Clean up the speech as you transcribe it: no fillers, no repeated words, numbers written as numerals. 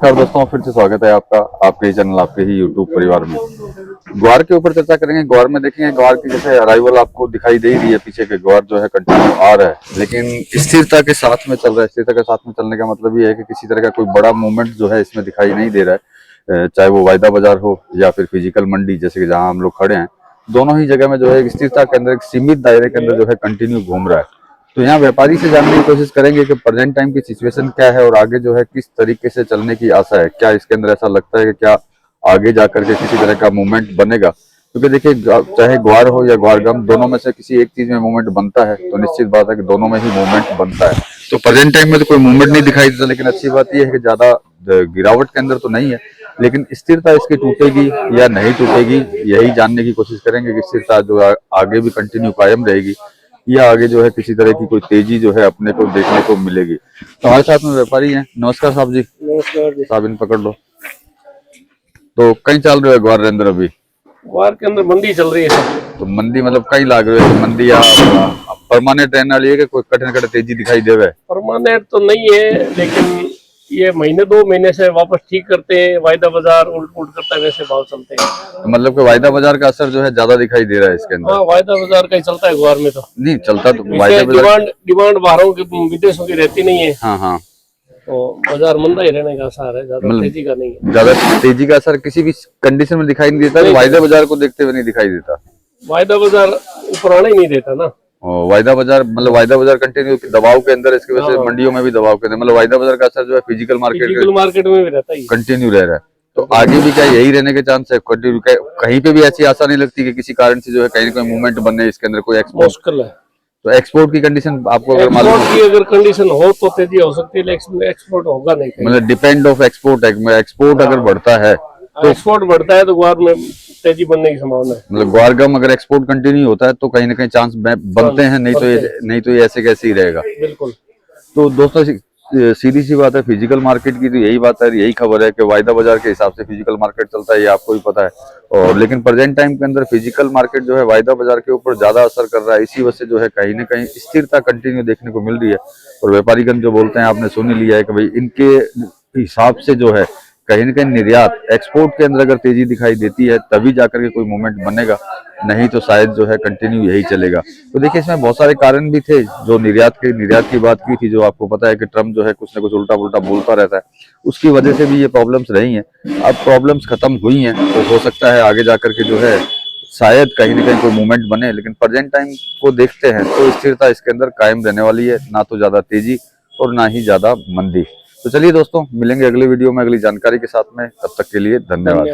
नमस्कार दोस्तों, फिर से स्वागत है आपका आपके ही चैनल आपके ही यूट्यूब परिवार में। ग्वार के ऊपर चर्चा करेंगे। ग्वार में देखेंगे, ग्वार की जैसे अराइवल आपको दिखाई दे रही है, पीछे के ग्वार जो है कंटिन्यू आ रहा है, लेकिन स्थिरता के साथ में चल रहा है। स्थिरता के साथ में चलने का मतलब ये है कि किसी तरह का कोई बड़ा मूवमेंट जो है इसमें दिखाई नहीं दे रहा है, चाहे वो वायदा बाजार हो या फिर फिजिकल मंडी, जैसे कि जहाँ हम लोग खड़े हैं, दोनों ही जगह में जो है स्थिरता के अंदर, एक सीमित दायरे के अंदर जो है कंटिन्यू घूम रहा है। तो यहाँ व्यापारी से जानने की कोशिश करेंगे कि प्रेजेंट टाइम की सिचुएशन क्या है और आगे जो है किस तरीके से चलने की आशा है। क्या इसके अंदर ऐसा लगता है कि क्या आगे जाकर के किसी तरह का मूवमेंट बनेगा? क्योंकि देखिए, चाहे ग्वार हो या ग्वारगम, दोनों में से किसी एक चीज में मूवमेंट बनता है, तो निश्चित बात है कि दोनों में ही मूवमेंट बनता है। तो प्रेजेंट टाइम में तो कोई मूवमेंट नहीं दिखाई देता, लेकिन अच्छी बात यह है कि ज्यादा गिरावट के अंदर तो नहीं है, लेकिन स्थिरता इसकी टूटेगी या नहीं टूटेगी, यही जानने की कोशिश करेंगे कि स्थिरता जो आगे भी कंटिन्यू कायम रहेगी या आगे जो है किसी तरह की कोई तेजी जो है अपने को देखने को मिलेगी। तो हमारे साथ में व्यापारी हैं। नमस्कार साहब जी। नमस्कार जी। साहब इन पकड़ लो। तो कहीं चल रहे हो ग्वार के अंदर? अभी ग्वार के अंदर मंदी चल रही है सर। तो मंदी मतलब कहीं लाग रहे हो मंदी या परमानेंट रहने वाली है कि कोई कठिन कठिन तेजी दिखाई देवे? परमानेंट तो नहीं है, लेकिन ये महीने 2 महीने से वापस ठीक करते हैं, वायदा बाजार उल्ट पुल्ट करता है, वैसे भाव चलते हैं। तो मतलब कि वायदा बाजार का असर जो है ज्यादा दिखाई दे रहा है इसके अंदर? हाँ, वायदा बाजार का ही चलता है ग्वार में। तो नहीं चलता तो वायदा बाजार डिमांड बाहरों की, विदेशों की रहती नहीं है। हाँ हाँ, तो बाजार मंदा ही रहने का असर है, ज्यादा तेजी का नहीं है। ज्यादा तेजी का असर किसी भी कंडीशन में दिखाई नहीं देता, वायदा बाजार को देखते हुए नहीं दिखाई देता। वायदा बाजार ऊपर आने ही नहीं देता ना। वायदा बाजार मतलब वायदा बाजार कंटिन्यू दबाव के अंदर, इसकी वजह से मंडियों में भी दबाव के अंदर, मतलब वायदा बाजार का असर जो है फिजिकल मार्केट में भी रहता है, कंटिन्यू रह रहा है। तो आगे भी क्या यही रहने के चांस है? कहीं पे भी ऐसी आशा नहीं लगती कि किसी कारण से जो है कहीं ना कहीं मूवमेंट बनने इसके अंदर कोई मुश्किल है। तो एक्सपोर्ट की कंडीशन आपको अगर मालूम की अगर कंडीशन हो तो तेजी हो सकती है, लेकिन एक्सपोर्ट होगा नहीं। मतलब डिपेंड ऑफ एक्सपोर्ट है। एक्सपोर्ट अगर बढ़ता है तो एक्सपोर्ट बढ़ता है तो ग्वार में तेजी बनने की संभावना है। मतलब ग्वारगम अगर एक्सपोर्ट कंटिन्यू होता है तो कहीं ना कहीं चांस बनते हैं, नहीं तो ये ऐसे कैसे ही रहेगा। बिल्कुल। तो दोस्तों सीधी सी बात है, फिजिकल मार्केट की तो यही बात है, यही खबर है कि वायदा बाजार के हिसाब से फिजिकल मार्केट चलता है, ये आपको भी पता है। और लेकिन प्रेजेंट टाइम के अंदर फिजिकल मार्केट जो है वायदा बाजार के ऊपर ज्यादा असर कर रहा है, इसी वजह से जो है कहीं ना कहीं स्थिरता कंटिन्यू देखने को मिल रही है। और व्यापारीगण जो बोलते हैं, आपने सुन ही लिया है कि भाई इनके हिसाब से जो है कहीं ना कहीं निर्यात एक्सपोर्ट के अंदर अगर तेजी दिखाई देती है तभी जाकर के कोई मूवमेंट बनेगा, नहीं तो शायद जो है कंटिन्यू यही चलेगा। तो देखिए, इसमें बहुत सारे कारण भी थे। जो निर्यात की बात की थी, जो आपको पता है कि ट्रम्प जो है कुछ ना कुछ उल्टा पुल्टा बोलता रहता है, उसकी वजह से भी ये प्रॉब्लम्स रही हैं। अब प्रॉब्लम्स खत्म हुई हैं तो हो सकता है आगे जाकर के जो है शायद कहीं ना कहीं कोई मूवमेंट बने, लेकिन प्रेजेंट टाइम को देखते हैं तो स्थिरता इसके अंदर कायम रहने वाली है, ना तो ज्यादा तेजी और ना ही ज्यादा मंदी। तो चलिए दोस्तों, मिलेंगे अगले वीडियो में अगली जानकारी के साथ में। तब तक के लिए धन्यवाद।